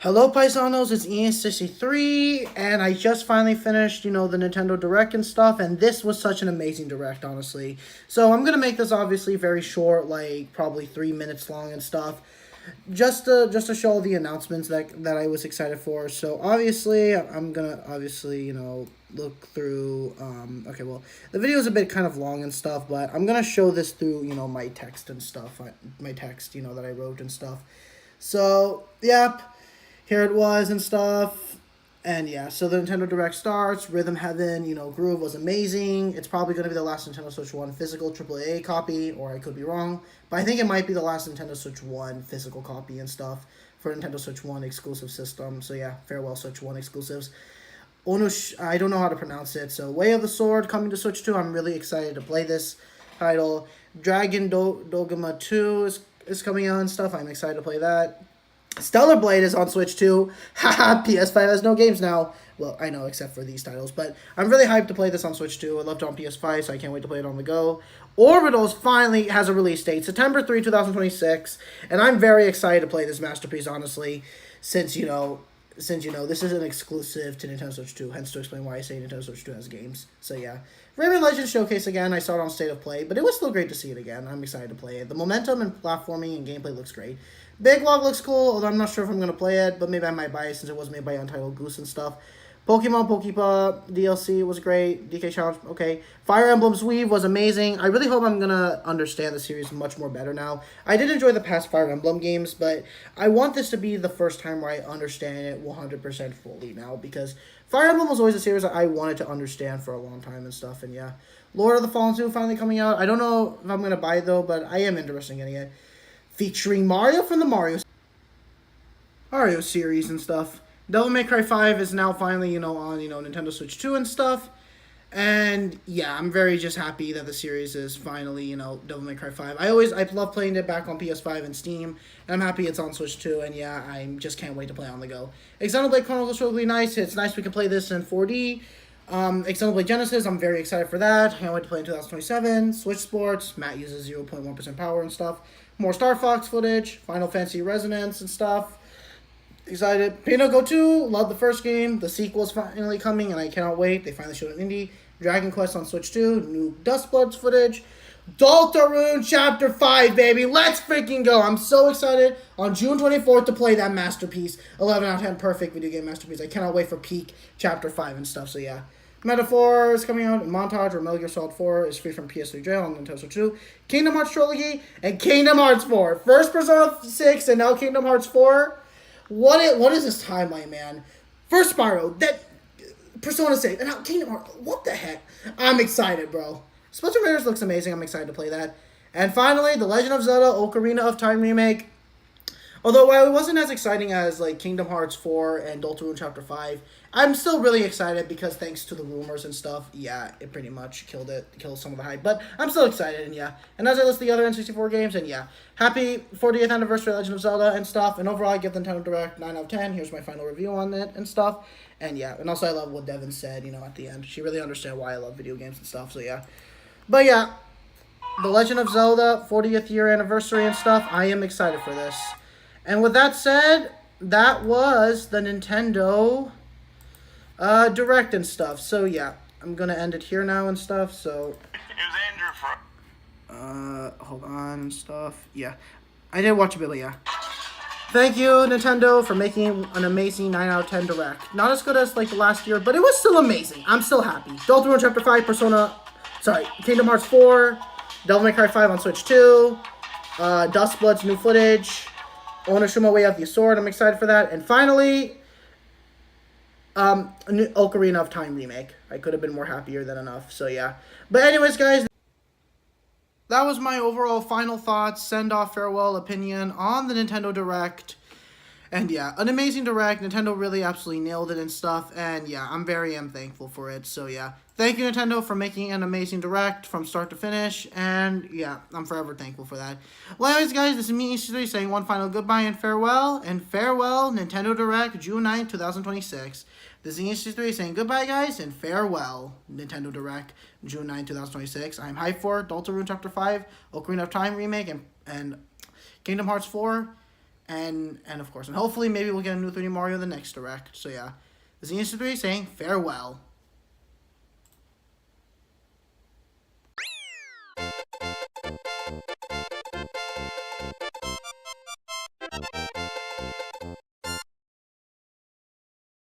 Hello, Paisanos, it's Ian63, and I just finally finished, the Nintendo Direct and stuff, and this was such an amazing Direct, honestly. So I'm gonna make this obviously very short, like probably 3 minutes long and stuff, just to show all the announcements that I was excited for. So obviously, I'm gonna obviously, look through, okay, well, the video is a bit kind of long and stuff, but I'm gonna show this through, my text and stuff, my text, that I wrote and stuff. So, yep. Here it was and stuff. And yeah, so the Nintendo Direct starts. Rhythm Heaven, Groove was amazing. It's probably going to be the last Nintendo Switch 1 physical AAA copy, or I could be wrong. But I think it might be the last Nintendo Switch 1 physical copy and stuff for Nintendo Switch 1 exclusive system. So yeah, farewell Switch 1 exclusives. I don't know how to pronounce it. So Way of the Sword coming to Switch 2. I'm really excited to play this title. Dragon Dogma 2 is coming out and stuff. I'm excited to play that. Stellar Blade is on Switch 2. Haha, PS5 has no games now. Well, I know, except for these titles. But I'm really hyped to play this on Switch 2. I loved it on PS5, so I can't wait to play it on the go. Orbitals finally has a release date, September 3, 2026. And I'm very excited to play this masterpiece, honestly, since, this is an exclusive to Nintendo Switch 2. Hence to explain why I say Nintendo Switch 2 has games. So, yeah. Rayman Legends Showcase again. I saw it on State of Play, but it was still great to see it again. I'm excited to play it. The momentum and platforming and gameplay looks great. Big Log looks cool, although I'm not sure if I'm going to play it, but maybe I might buy it since it was made by Untitled Goose and stuff. Pokemon Pokepa DLC was great. DK Challenge, okay. Fire Emblem's Weave was amazing. I really hope I'm going to understand the series much more better now. I did enjoy the past Fire Emblem games, but I want this to be the first time where I understand it 100% fully now, because Fire Emblem was always a series that I wanted to understand for a long time and stuff, and yeah. Lord of the Fallen 2 finally coming out. I don't know if I'm going to buy it, though, but I am interested in getting it. Featuring Mario from the Mario series and stuff. Devil May Cry 5 is now finally, on, Nintendo Switch 2 and stuff. And, yeah, I'm very just happy that the series is finally, Devil May Cry 5. I love playing it back on PS5 and Steam, and I'm happy it's on Switch 2, and, yeah, I just can't wait to play on the go. Xenoblade Chronicles really nice. It's nice we can play this in 4D. Xenoblade Genesis, I'm very excited for that. Can't wait to play in 2027. Switch Sports, Matt uses 0.1% power and stuff. More Star Fox footage, Final Fantasy Resonance and stuff. Excited. Pinocchio Go 2, love the first game. The sequel's finally coming, and I cannot wait. They finally showed an indie. Dragon Quest on Switch 2, new Dustbloods footage. DELTARUNE Chapter 5, baby. Let's freaking go. I'm so excited on June 24th to play that masterpiece. 11 out of 10, perfect video game masterpiece. I cannot wait for peak Chapter 5 and stuff, so yeah. Metaphor is coming out in Montage, or Metal Gear Solid 4 is free from PS3 jail on Nintendo Switch 2. Kingdom Hearts Trilogy and Kingdom Hearts 4. First Persona 6 and now Kingdom Hearts 4. What is this timeline, man? First Spyro, that Persona 6, and now Kingdom Hearts. What the heck? I'm excited, bro. Splatoon Raiders looks amazing. I'm excited to play that. And finally, The Legend of Zelda Ocarina of Time remake. Although while it wasn't as exciting as like Kingdom Hearts 4 and Deltarune Chapter 5, I'm still really excited because thanks to the rumors and stuff, yeah, it pretty much killed some of the hype. But I'm still excited, and yeah. And as I list the other N64 games, and yeah. Happy 40th anniversary Legend of Zelda and stuff. And overall, I give the Nintendo Direct 9 out of 10. Here's my final review on it and stuff. And yeah, and also I love what Devin said, at the end. She really understood why I love video games and stuff, so yeah. But yeah, The Legend of Zelda 40th year anniversary and stuff, I am excited for this. And with that said, that was the Nintendo Direct and stuff. So yeah, I'm gonna end it here now and stuff. So hold on and stuff. Yeah, I did watch a bit, but yeah. Thank you, Nintendo, for making an amazing 9 out of 10 Direct. Not as good as like the last year, but it was still amazing. I'm still happy. Deltarune Chapter 5, Kingdom Hearts 4, Devil May Cry 5 on Switch 2, Dustblood's new footage. Onishima Way of the Sword, I'm excited for that. And finally, Ocarina of Time remake. I could have been more happier than enough, so yeah. But anyways, guys, that was my overall final thoughts, send-off, farewell opinion on the Nintendo Direct. And yeah, an amazing Direct. Nintendo really absolutely nailed it and stuff. And yeah, I'm very thankful for it. So yeah, thank you, Nintendo, for making an amazing Direct from start to finish. And yeah, I'm forever thankful for that. Well, anyways, guys, this is me, EC3, saying one final goodbye and farewell. And farewell, Nintendo Direct, June 9th, 2026. This is EC3 saying goodbye, guys, and farewell, Nintendo Direct, June 9th, 2026. I'm hyped for Deltarune Chapter 5, Ocarina of Time remake, and Kingdom Hearts 4. and of course, and hopefully maybe we'll get a new 3D Mario in the next direct. So yeah, this is Insta3 saying farewell.